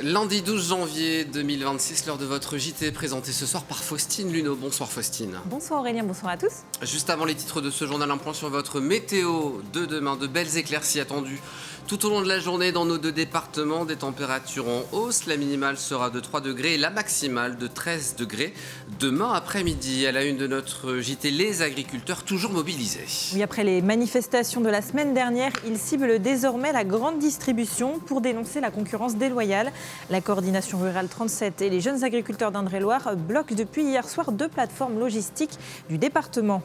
Lundi 12 janvier 2026, l'heure de votre JT présenté ce soir par Faustine Luneau. Bonsoir Faustine. Bonsoir Aurélien, bonsoir à tous. Juste avant les titres de ce journal, un point sur votre météo de demain. De belles éclaircies attendues tout au long de la journée dans nos deux départements. Des températures en hausse. La minimale sera de 3 degrés et la maximale de 13 degrés. Demain après-midi, à la une de notre JT, les agriculteurs toujours mobilisés. Oui, après les manifestations de la semaine dernière, ils ciblent désormais la grande distribution pour dénoncer la concurrence déloyale. La coordination rurale 37 et les jeunes agriculteurs d'Indre-et-Loire bloquent depuis hier soir 2 plateformes logistiques du département.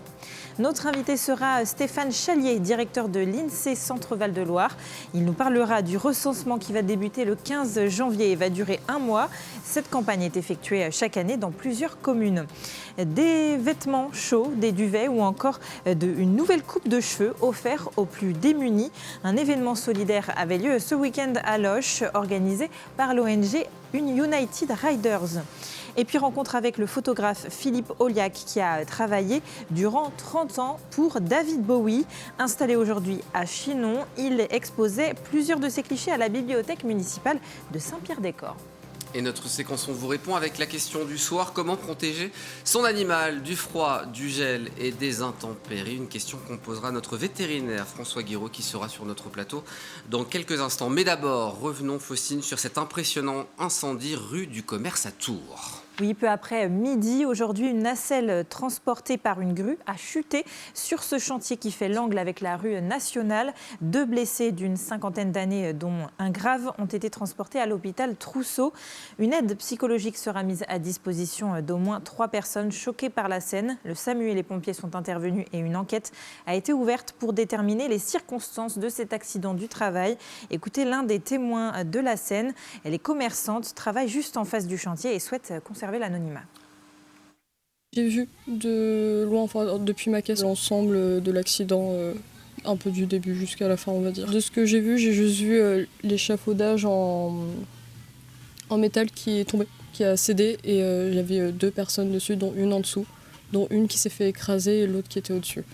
Notre invité sera Stéphane Chalier, directeur de l'INSEE Centre-Val de Loire. Il nous parlera du recensement qui va débuter le 15 janvier et va durer 1 mois. Cette campagne est effectuée chaque année dans plusieurs communes. Des vêtements chauds, des duvets ou encore une nouvelle coupe de cheveux offerte aux plus démunis. Un événement solidaire avait lieu ce week-end à Loches, organisé par l'ONG United Riders. Et puis rencontre avec le photographe Philippe Oliac qui a travaillé durant 30 ans pour David Bowie. Installé aujourd'hui à Chinon, il exposait plusieurs de ses clichés à la bibliothèque municipale de Saint-Pierre-des-Corps. Et notre séquence, on vous répond avec la question du soir. Comment protéger son animal du froid, du gel et des intempéries? Une question qu'on posera à notre vétérinaire François Guiraud qui sera sur notre plateau dans quelques instants. Mais d'abord, revenons Faustine sur cet impressionnant incendie rue du Commerce à Tours. Oui, peu après midi, aujourd'hui, une nacelle transportée par une grue a chuté sur ce chantier qui fait l'angle avec la rue Nationale. 2 blessés d'une cinquantaine d'années, dont un grave, ont été transportés à l'hôpital Trousseau. Une aide psychologique sera mise à disposition d'au moins 3 personnes choquées par la scène. Le SAMU et les pompiers sont intervenus et une enquête a été ouverte pour déterminer les circonstances de cet accident du travail. Écoutez l'un des témoins de la scène. Elle est commerçante, travaille juste en face du chantier et souhaite conserver l'anonymat. J'ai vu de loin, enfin, depuis ma caisse, l'ensemble de l'accident, un peu du début jusqu'à la fin, on va dire. De ce que j'ai vu, j'ai juste vu l'échafaudage en métal qui est tombé, qui a cédé, et il y avait 2 personnes dessus, dont une en dessous, dont une qui s'est fait écraser et l'autre qui était au-dessus.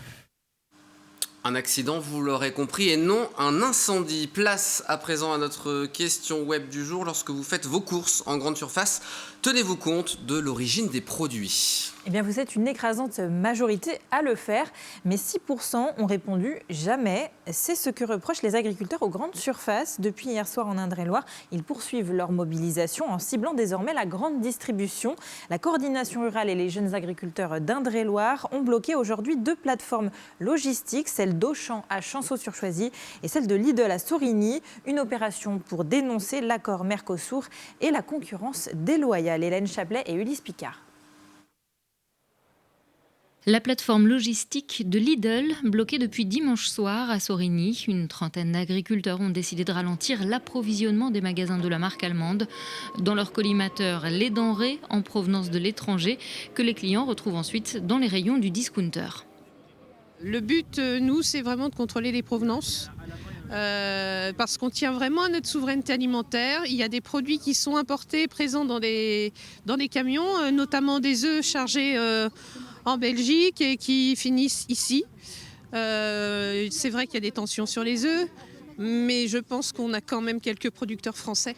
Un accident, vous l'aurez compris, et non un incendie. Place à présent à notre question web du jour. Lorsque vous faites vos courses en grande surface, tenez-vous compte de l'origine des produits. Eh bien, vous êtes une écrasante majorité à le faire, mais 6% ont répondu jamais. C'est ce que reprochent les agriculteurs aux grandes surfaces. Depuis hier soir en Indre-et-Loire, ils poursuivent leur mobilisation en ciblant désormais la grande distribution. La coordination rurale et les jeunes agriculteurs d'Indre-et-Loire ont bloqué aujourd'hui 2 plateformes logistiques, celle d'Auchan à Chanceau-sur-Choisy et celle de Lidl à Sorigny. Une opération pour dénoncer l'accord Mercosur et la concurrence déloyale. Hélène Chaplet et Ulysse Picard. La plateforme logistique de Lidl, bloquée depuis dimanche soir à Sorigny. Une trentaine d'agriculteurs ont décidé de ralentir l'approvisionnement des magasins de la marque allemande. Dans leur collimateur, les denrées en provenance de l'étranger que les clients retrouvent ensuite dans les rayons du discounter. Le but, nous, c'est vraiment de contrôler les provenances. Parce qu'on tient vraiment à notre souveraineté alimentaire. Il y a des produits qui sont importés, présents dans des camions, notamment des œufs chargés en Belgique et qui finissent ici. C'est vrai qu'il y a des tensions sur les œufs, mais je pense qu'on a quand même quelques producteurs français.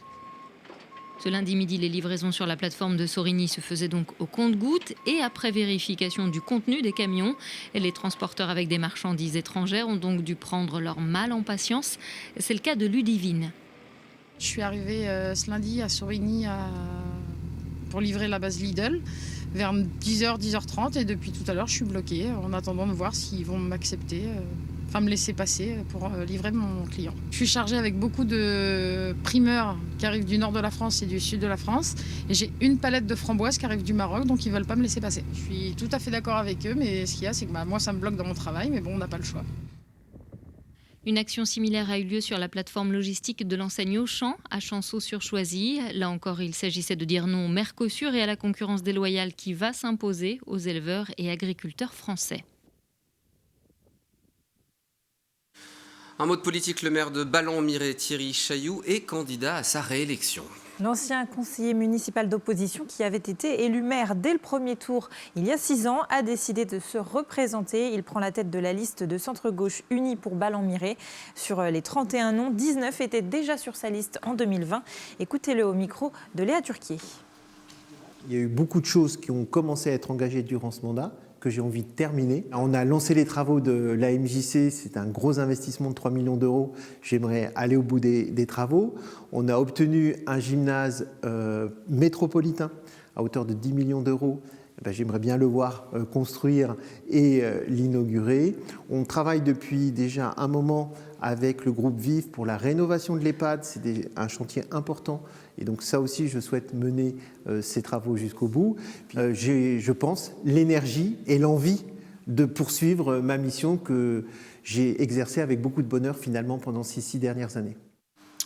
Ce lundi midi, les livraisons sur la plateforme de Sorigny se faisaient donc au compte-gouttes et après vérification du contenu des camions. Les transporteurs avec des marchandises étrangères ont donc dû prendre leur mal en patience. C'est le cas de Ludivine. Je suis arrivée ce lundi à Sorigny pour livrer la base Lidl vers 10h, 10h30 et depuis tout à l'heure je suis bloquée en attendant de voir s'ils vont m'accepter. Me laisser passer pour livrer mon client. Je suis chargée avec beaucoup de primeurs qui arrivent du nord de la France et du sud de la France. Et j'ai une palette de framboises qui arrive du Maroc, donc ils ne veulent pas me laisser passer. Je suis tout à fait d'accord avec eux, mais ce qu'il y a, c'est que moi, ça me bloque dans mon travail, mais bon, on n'a pas le choix. Une action similaire a eu lieu sur la plateforme logistique de l'enseigne Auchan à Chanceau-sur-Choisy. Là encore, il s'agissait de dire non au Mercosur et à la concurrence déloyale qui va s'imposer aux éleveurs et agriculteurs français. Un mot de politique, le maire de Ballon-Miré, Thierry Chailloux, est candidat à sa réélection. L'ancien conseiller municipal d'opposition qui avait été élu maire dès le premier tour il y a 6 ans a décidé de se représenter. Il prend la tête de la liste de centre-gauche unis pour Ballon-Miré. Sur les 31 noms, 19 étaient déjà sur sa liste en 2020. Écoutez-le au micro de Léa Turquier. Il y a eu beaucoup de choses qui ont commencé à être engagées durant ce mandat, que j'ai envie de terminer. On a lancé les travaux de la MJC, c'est un gros investissement de 3 millions d'euros. J'aimerais aller au bout des travaux. On a obtenu un gymnase métropolitain à hauteur de 10 millions d'euros. J'aimerais bien le voir construire et l'inaugurer. On travaille depuis déjà un moment avec le groupe VIF pour la rénovation de l'EHPAD. C'est un chantier important. Et donc ça aussi, je souhaite mener ces travaux jusqu'au bout. J'ai, je pense, l'énergie et l'envie de poursuivre ma mission que j'ai exercée avec beaucoup de bonheur finalement pendant ces 6 dernières années.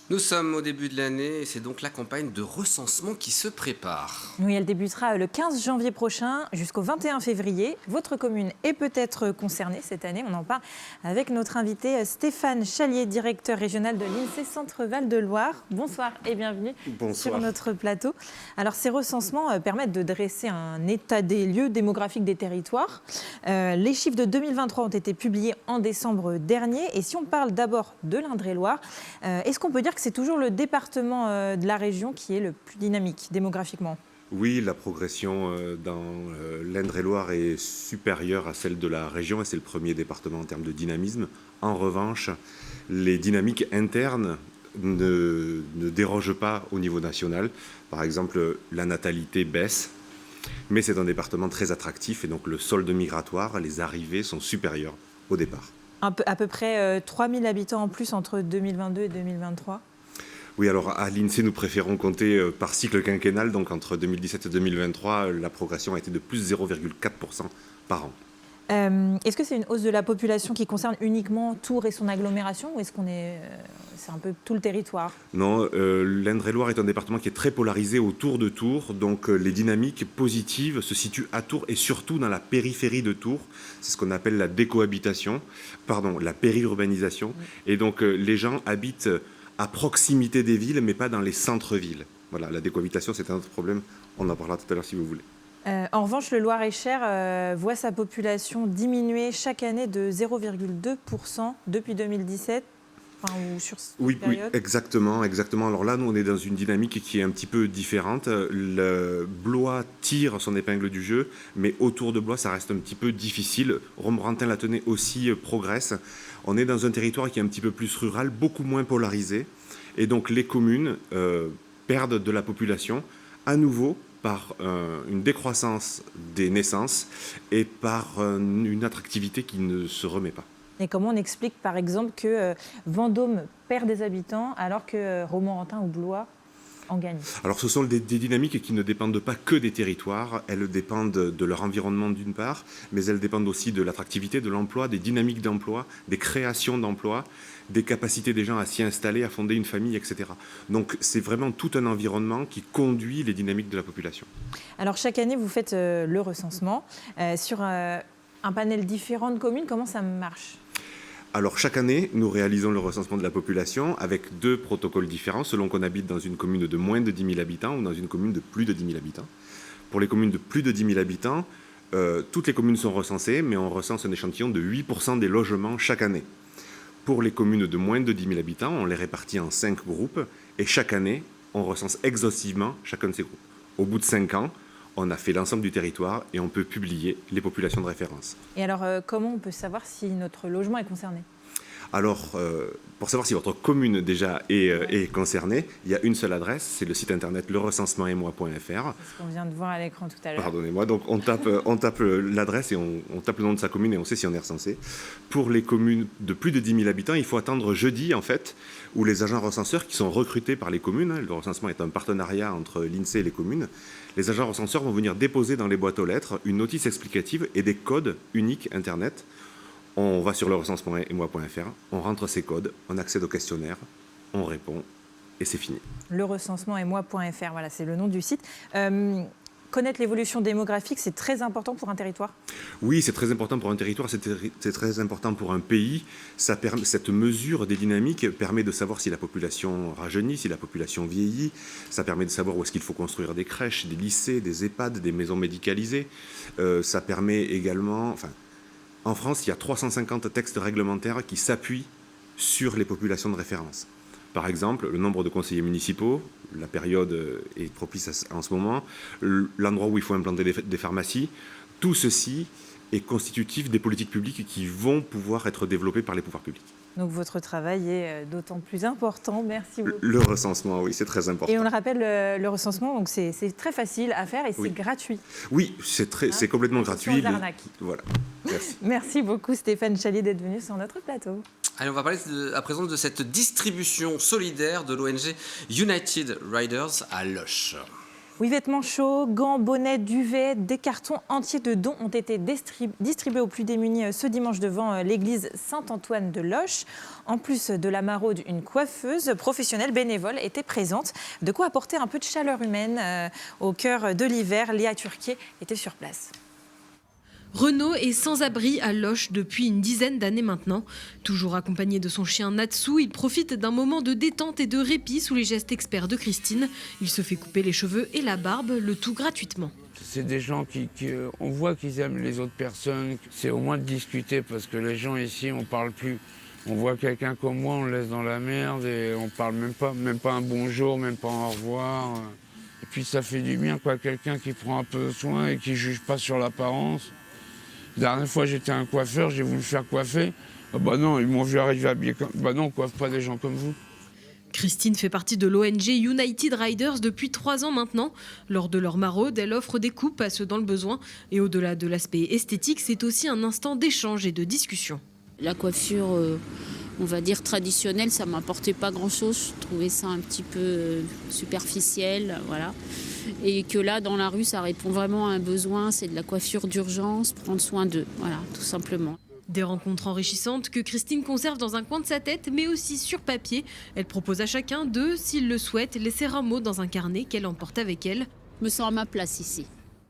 Nous sommes au début de l'année et c'est donc la campagne de recensement qui se prépare. Oui, elle débutera le 15 janvier prochain jusqu'au 21 février. Votre commune est peut-être concernée cette année. On en parle avec notre invité Stéphane Chalier, directeur régional de l'INSEE Centre-Val de Loire. Bonsoir et bienvenue sur notre plateau. Alors, ces recensements permettent de dresser un état des lieux démographiques des territoires. Les chiffres de 2023 ont été publiés en décembre dernier. Et si on parle d'abord de l'Indre-et-Loire, est-ce qu'on peut dire que c'est toujours le département de la région qui est le plus dynamique démographiquement? Oui, la progression dans l'Indre-et-Loire est supérieure à celle de la région et c'est le premier département en termes de dynamisme. En revanche, les dynamiques internes ne dérogent pas au niveau national. Par exemple, la natalité baisse, mais c'est un département très attractif et donc le solde migratoire, les arrivées sont supérieures au départ. À peu près 3000 habitants en plus entre 2022 et 2023. Oui, alors à l'INSEE, nous préférons compter par cycle quinquennal. Donc entre 2017 et 2023, la progression a été de plus 0,4% par an. Est-ce que c'est une hausse de la population qui concerne uniquement Tours et son agglomération ou est-ce qu'on c'est un peu tout le territoire? Non, l'Indre-et-Loire est un département qui est très polarisé autour de Tours. Donc les dynamiques positives se situent à Tours et surtout dans la périphérie de Tours. C'est ce qu'on appelle la la périurbanisation. Et donc les gens habitent à proximité des villes, mais pas dans les centres-villes. Voilà, la décohabitation, c'est un autre problème. On en parlera tout à l'heure si vous voulez. En revanche, le Loir-et-Cher voit sa population diminuer chaque année de 0,2% depuis 2017. Oui, exactement. Alors là, nous, on est dans une dynamique qui est un petit peu différente. Le Blois tire son épingle du jeu, mais autour de Blois, ça reste un petit peu difficile. Romorantin-la-Tenay aussi progresse. On est dans un territoire qui est un petit peu plus rural, beaucoup moins polarisé. Et donc, les communes perdent de la population à nouveau par une décroissance des naissances et par une attractivité qui ne se remet pas. Et comment on explique, par exemple, que Vendôme perd des habitants alors que Romorantin ou Blois en gagnent? Alors, ce sont des dynamiques qui ne dépendent pas que des territoires. Elles dépendent de leur environnement d'une part, mais elles dépendent aussi de l'attractivité, de l'emploi, des dynamiques d'emploi, des créations d'emplois, des capacités des gens à s'y installer, à fonder une famille, etc. Donc, c'est vraiment tout un environnement qui conduit les dynamiques de la population. Alors, chaque année, vous faites le recensement sur un panel différent de communes. Comment ça marche ? Alors, chaque année, nous réalisons le recensement de la population avec 2 protocoles différents selon qu'on habite dans une commune de moins de 10 000 habitants ou dans une commune de plus de 10 000 habitants. Pour les communes de plus de 10 000 habitants, toutes les communes sont recensées, mais on recense un échantillon de 8% des logements chaque année. Pour les communes de moins de 10 000 habitants, on les répartit en 5 groupes et chaque année, on recense exhaustivement chacun de ces groupes. Au bout de 5 ans, on a fait l'ensemble du territoire et on peut publier les populations de référence. Et alors, comment on peut savoir si notre logement est concerné ? Alors, pour savoir si votre commune déjà est concernée, il y a une seule adresse, c'est le site internet lerecensementetmoi.fr. C'est ce qu'on vient de voir à l'écran tout à l'heure. Pardonnez-moi, donc on tape l'adresse et on tape le nom de sa commune et on sait si on est recensé. Pour les communes de plus de 10 000 habitants, il faut attendre jeudi, en fait, où les agents recenseurs qui sont recrutés par les communes, le recensement est un partenariat entre l'INSEE et les communes, les agents recenseurs vont venir déposer dans les boîtes aux lettres une notice explicative et des codes uniques Internet. On va sur lerecensementetmoi.fr, on rentre ces codes, on accède au questionnaire, on répond et c'est fini. Lerecensementetmoi.fr, voilà, c'est le nom du site. connaître l'évolution démographique, c'est très important pour un territoire? Oui, c'est très important pour un territoire, c'est très important pour un pays. Cette mesure des dynamiques permet de savoir si la population rajeunit, si la population vieillit. Ça permet de savoir où est-ce qu'il faut construire des crèches, des lycées, des EHPAD, des maisons médicalisées. Ça permet également... en France, il y a 350 textes réglementaires qui s'appuient sur les populations de référence. Par exemple, le nombre de conseillers municipaux, la période est propice en ce moment, l'endroit où il faut implanter des pharmacies, tout ceci est constitutif des politiques publiques qui vont pouvoir être développées par les pouvoirs publics. Donc votre travail est d'autant plus important. Merci beaucoup. Le recensement, oui, c'est très important. Et on le rappelle, le recensement, donc c'est très facile à faire et c'est gratuit. Oui, c'est complètement gratuit. Voilà. Merci. Merci beaucoup Stéphane Chalier d'être venu sur notre plateau. Allez, on va parler à présent de cette distribution solidaire de l'ONG United Riders à Loches. Oui, vêtements chauds, gants, bonnets, duvets, des cartons entiers de dons ont été distribués aux plus démunis ce dimanche devant l'église Saint-Antoine de Loches. En plus de la maraude, une coiffeuse professionnelle bénévole était présente. De quoi apporter un peu de chaleur humaine au cœur de l'hiver. Léa Turquier était sur place. Renaud est sans abri à Loches depuis une dizaine d'années maintenant. Toujours accompagné de son chien Natsu, il profite d'un moment de détente et de répit sous les gestes experts de Christine. Il se fait couper les cheveux et la barbe, le tout gratuitement. C'est des gens on voit qu'ils aiment les autres personnes. C'est au moins de discuter parce que les gens ici, on parle plus. On voit quelqu'un comme moi, on le laisse dans la merde et on parle même pas un bonjour, même pas un au revoir. Et puis ça fait du bien, quoi, quelqu'un qui prend un peu soin et qui juge pas sur l'apparence. La dernière fois, j'étais un coiffeur, j'ai voulu faire coiffer. Ah bah non, ils m'ont vu arriver habillé comme... Bah non, on coiffe pas des gens comme vous. Christine fait partie de l'ONG United Riders depuis 3 ans maintenant. Lors de leur maraude, elle offre des coupes à ceux dans le besoin. Et au-delà de l'aspect esthétique, c'est aussi un instant d'échange et de discussion. La coiffure, on va dire traditionnelle, ça m'apportait pas grand-chose. Je trouvais ça un petit peu superficiel, voilà. Et que là, dans la rue, ça répond vraiment à un besoin, c'est de la coiffure d'urgence, prendre soin d'eux, voilà, tout simplement. Des rencontres enrichissantes que Christine conserve dans un coin de sa tête, mais aussi sur papier. Elle propose à chacun de, s'il le souhaite, laisser un mot dans un carnet qu'elle emporte avec elle. Je me sens à ma place ici.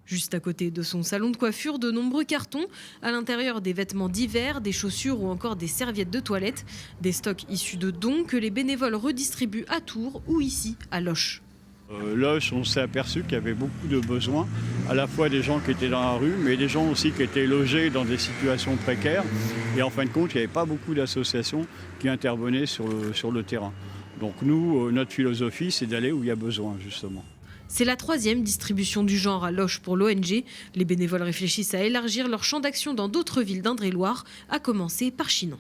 Juste à côté de son salon de coiffure, de nombreux cartons. À l'intérieur, des vêtements d'hiver, des chaussures ou encore des serviettes de toilette. Des stocks issus de dons que les bénévoles redistribuent à Tours ou ici, à Loches. Loches, on s'est aperçu qu'il y avait beaucoup de besoins, à la fois des gens qui étaient dans la rue, mais des gens aussi qui étaient logés dans des situations précaires. Et en fin de compte, il n'y avait pas beaucoup d'associations qui intervenaient sur le terrain. Donc nous, notre philosophie, c'est d'aller où il y a besoin, justement. C'est la 3e distribution du genre à Loches pour l'ONG. Les bénévoles réfléchissent à élargir leur champ d'action dans d'autres villes d'Indre-et-Loire, à commencer par Chinon.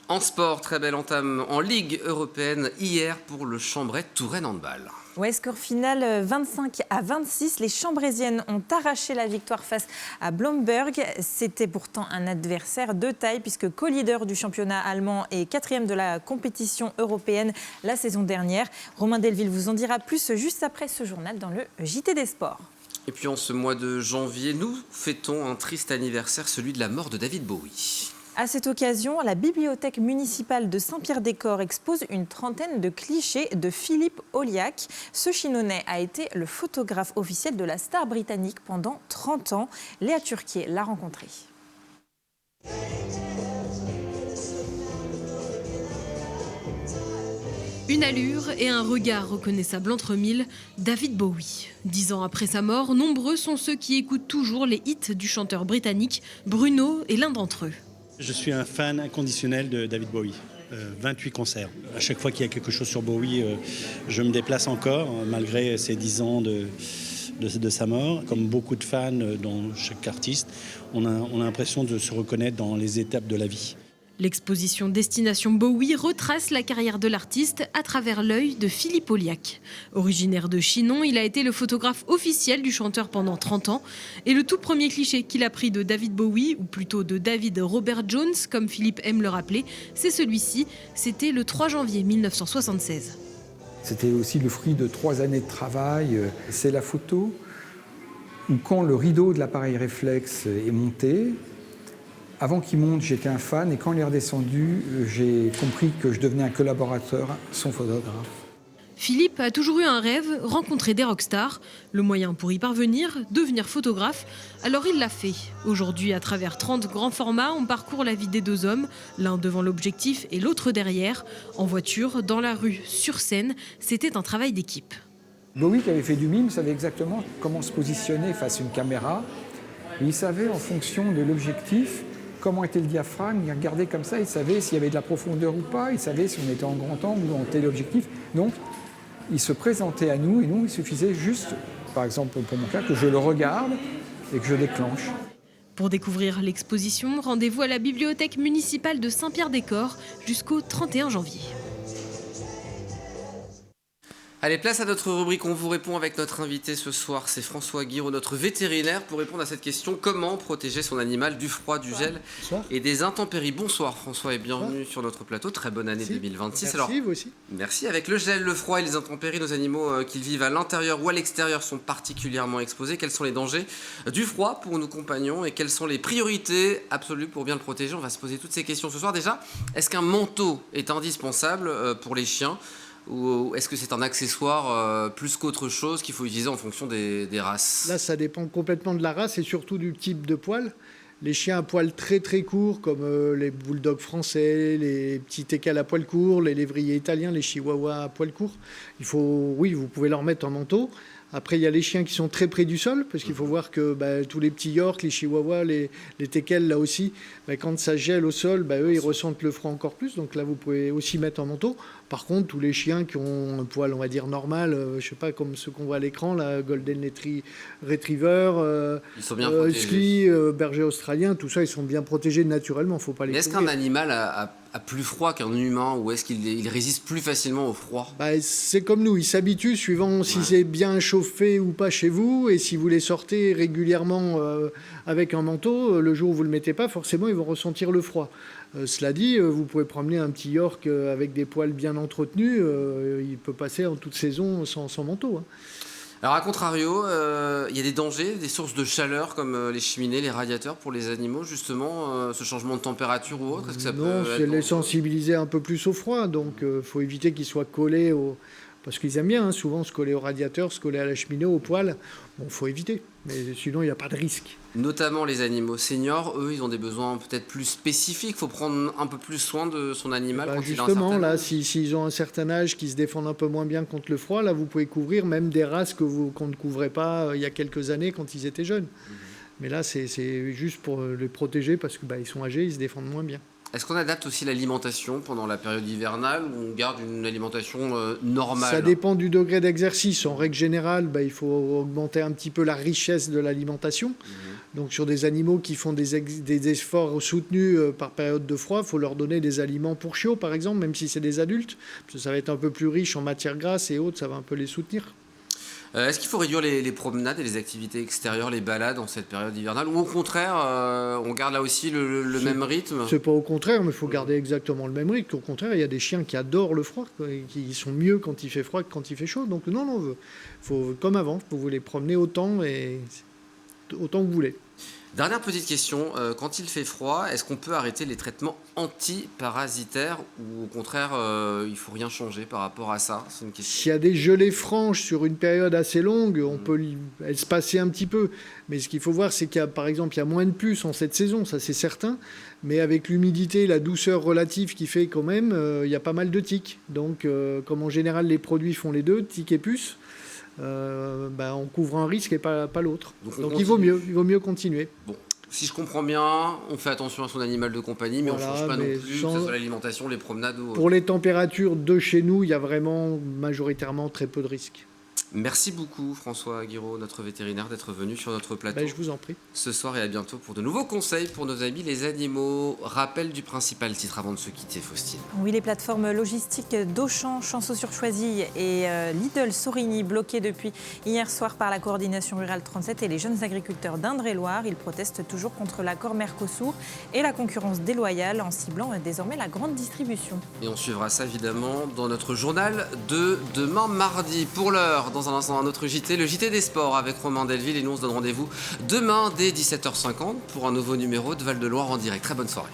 En sport, très belle entame en Ligue européenne hier pour le Chambray Touraine Handball. Ouais, score final 25-26. Les Chambrésiennes ont arraché la victoire face à Blomberg. C'était pourtant un adversaire de taille puisque co-leader du championnat allemand et 4e de la compétition européenne la saison dernière. Romain Delville vous en dira plus juste après ce journal dans le JT des Sports. Et puis en ce mois de janvier, nous fêtons un triste anniversaire, celui de la mort de David Bowie. À cette occasion, la bibliothèque municipale de Saint-Pierre-des-Corps expose une trentaine de clichés de Philippe Auliac. Ce Chinonnais a été le photographe officiel de la star britannique pendant 30 ans. Léa Turquier l'a rencontré. Une allure et un regard reconnaissables entre mille, David Bowie. 10 ans après sa mort, nombreux sont ceux qui écoutent toujours les hits du chanteur britannique. Bruno est l'un d'entre eux. Je suis un fan inconditionnel de David Bowie. 28 concerts. À chaque fois qu'il y a quelque chose sur Bowie, je me déplace encore, malgré ces 10 ans de sa mort. Comme beaucoup de fans dans chaque artiste, on a l'impression de se reconnaître dans les étapes de la vie. L'exposition Destination Bowie retrace la carrière de l'artiste à travers l'œil de Philippe Auliac. Originaire de Chinon, il a été le photographe officiel du chanteur pendant 30 ans. Et le tout premier cliché qu'il a pris de David Bowie, ou plutôt de David Robert Jones, comme Philippe aime le rappeler, c'est celui-ci. C'était le 3 janvier 1976. C'était aussi le fruit de 3 années de travail. C'est la photo où quand le rideau de l'appareil réflexe est monté, avant qu'il monte, j'étais un fan et quand il est redescendu, j'ai compris que je devenais un collaborateur, son photographe. Philippe a toujours eu un rêve, rencontrer des rockstars. Le moyen pour y parvenir, devenir photographe. Alors il l'a fait. Aujourd'hui, à travers 30 grands formats, on parcourt la vie des deux hommes, l'un devant l'objectif et l'autre derrière. En voiture, dans la rue, sur scène, c'était un travail d'équipe. Bowie, qui avait fait du mime, savait exactement comment se positionner face à une caméra. Et il savait, en fonction de l'objectif, comment était le diaphragme. Il regardait comme ça, il savait s'il y avait de la profondeur ou pas, il savait si on était en grand angle ou en téléobjectif. Donc, il se présentait à nous et nous, il suffisait juste, par exemple pour mon cas, que je le regarde et que je déclenche. Pour découvrir l'exposition, rendez-vous à la bibliothèque municipale de Saint-Pierre-des-Corps jusqu'au 31 janvier. Allez, place à notre rubrique. On vous répond avec notre invité ce soir. C'est François Guiraud, notre vétérinaire, pour répondre à cette question. Comment protéger son animal du froid, du gel et des intempéries? Bonsoir François et bienvenue sur notre plateau. Très bonne année 2026. Merci, alors, vous aussi. Merci. Avec le gel, le froid et les intempéries, nos animaux qu'ils vivent à l'intérieur ou à l'extérieur sont particulièrement exposés. Quels sont les dangers du froid pour nos compagnons et quelles sont les priorités absolues pour bien le protéger? On va se poser toutes ces questions ce soir. Déjà, est-ce qu'un manteau est indispensable pour les chiens? Ou est-ce que c'est un accessoire plus qu'autre chose qu'il faut utiliser en fonction des races? Là, ça dépend complètement de la race et surtout du type de poil. Les chiens à poil très très courts, comme les bulldogs français, les petits teckels à poil court, les lévriers italiens, les chihuahuas à poil court, oui, vous pouvez leur mettre un manteau. Après, il y a les chiens qui sont très près du sol, parce qu'il faut voir que tous les petits York, les Chihuahuas, les teckels, là aussi, quand ça gèle au sol, eux, ils ressentent le froid encore plus. Donc là, vous pouvez aussi mettre un manteau. Par contre, tous les chiens qui ont un poil, on va dire, normal, je sais pas, comme ceux qu'on voit à l'écran, la Golden Retriever, Husky, Berger australien, tout ça, ils sont bien protégés naturellement. Faut pas les est-ce qu'un animal a plus froid qu'un humain ou est-ce qu'il résiste plus facilement au froid? C'est comme nous, il s'habitue suivant si c'est bien chauffé ou pas chez vous et si vous les sortez régulièrement avec un manteau, le jour où vous ne le mettez pas, forcément ils vont ressentir le froid. Cela dit, vous pouvez promener un petit York avec des poils bien entretenus, il peut passer en toute saison sans manteau. Alors, à contrario, il y a des dangers, des sources de chaleur comme les cheminées, les radiateurs pour les animaux, justement, ce changement de température ou autre, est-ce que ça Non, c'est les sensibiliser un peu plus au froid, donc il faut éviter qu'ils soient collés parce qu'ils aiment bien, souvent se coller au radiateur, se coller à la cheminée, au poêle. Bon, il faut éviter, mais sinon il n'y a pas de risque. Notamment les animaux seniors, eux, ils ont des besoins peut-être plus spécifiques. Il faut prendre un peu plus soin de son animal quand il a un certain âge. Justement, là, s'ils ont un certain âge, qui se défendent un peu moins bien contre le froid, là, vous pouvez couvrir même des races qu'on ne couvrait pas il y a quelques années quand ils étaient jeunes. Mais là, c'est juste pour les protéger parce qu'ils sont âgés, ils se défendent moins bien. Est-ce qu'on adapte aussi l'alimentation pendant la période hivernale ou on garde une alimentation normale? Ça dépend du degré d'exercice. En règle générale, il faut augmenter un petit peu la richesse de l'alimentation. Donc sur des animaux qui font des efforts soutenus par période de froid, il faut leur donner des aliments pour chiots, par exemple, même si c'est des adultes. Parce que ça va être un peu plus riche en matières grasses et autres, ça va un peu les soutenir. Est-ce qu'il faut réduire les promenades et les activités extérieures, les balades en cette période hivernale? Ou au contraire, on garde là aussi le même rythme? C'est pas au contraire, mais il faut garder exactement le même rythme. Au contraire, il y a des chiens qui adorent le froid, qui sont mieux quand il fait froid que quand il fait chaud. Donc non, faut, comme avant, vous les promener autant que vous voulez. Dernière petite question, quand il fait froid, est-ce qu'on peut arrêter les traitements antiparasitaires ou au contraire, il ne faut rien changer par rapport à ça? C'est une question. S'il y a des gelées franches sur une période assez longue, on peut espacer un petit peu. Mais ce qu'il faut voir, c'est qu'il y a, par exemple, il y a moins de puces en cette saison, ça c'est certain. Mais avec l'humidité, la douceur relative qui fait quand même, il y a pas mal de tiques. Donc, comme en général les produits font les deux, tiques et puces, on couvre un risque et pas l'autre. Donc il vaut mieux continuer. Bon, si je comprends bien, on fait attention à son animal de compagnie, mais on ne change pas non plus, que ce soit l'alimentation, les promenades ou... Pour les températures de chez nous, il y a vraiment majoritairement très peu de risques. Merci beaucoup François Guiraud, notre vétérinaire, d'être venu sur notre plateau. Je vous en prie. Ce soir et à bientôt pour de nouveaux conseils pour nos amis les animaux. Rappel du principal titre avant de se quitter, Faustine. Oui, les plateformes logistiques d'Auchan, Chanceau-sur-Choisy et Lidl Sorigny bloquées depuis hier soir par la coordination rurale 37 et les jeunes agriculteurs d'Indre-et-Loire. Ils protestent toujours contre l'accord Mercosur et la concurrence déloyale en ciblant désormais la grande distribution. Et on suivra ça évidemment dans notre journal de demain mardi. Pour l'heure, dans un instant, un autre JT, le JT des sports avec Romain Delville. Et nous, on se donne rendez-vous demain dès 17h50 pour un nouveau numéro de Val de Loire en direct. Très bonne soirée.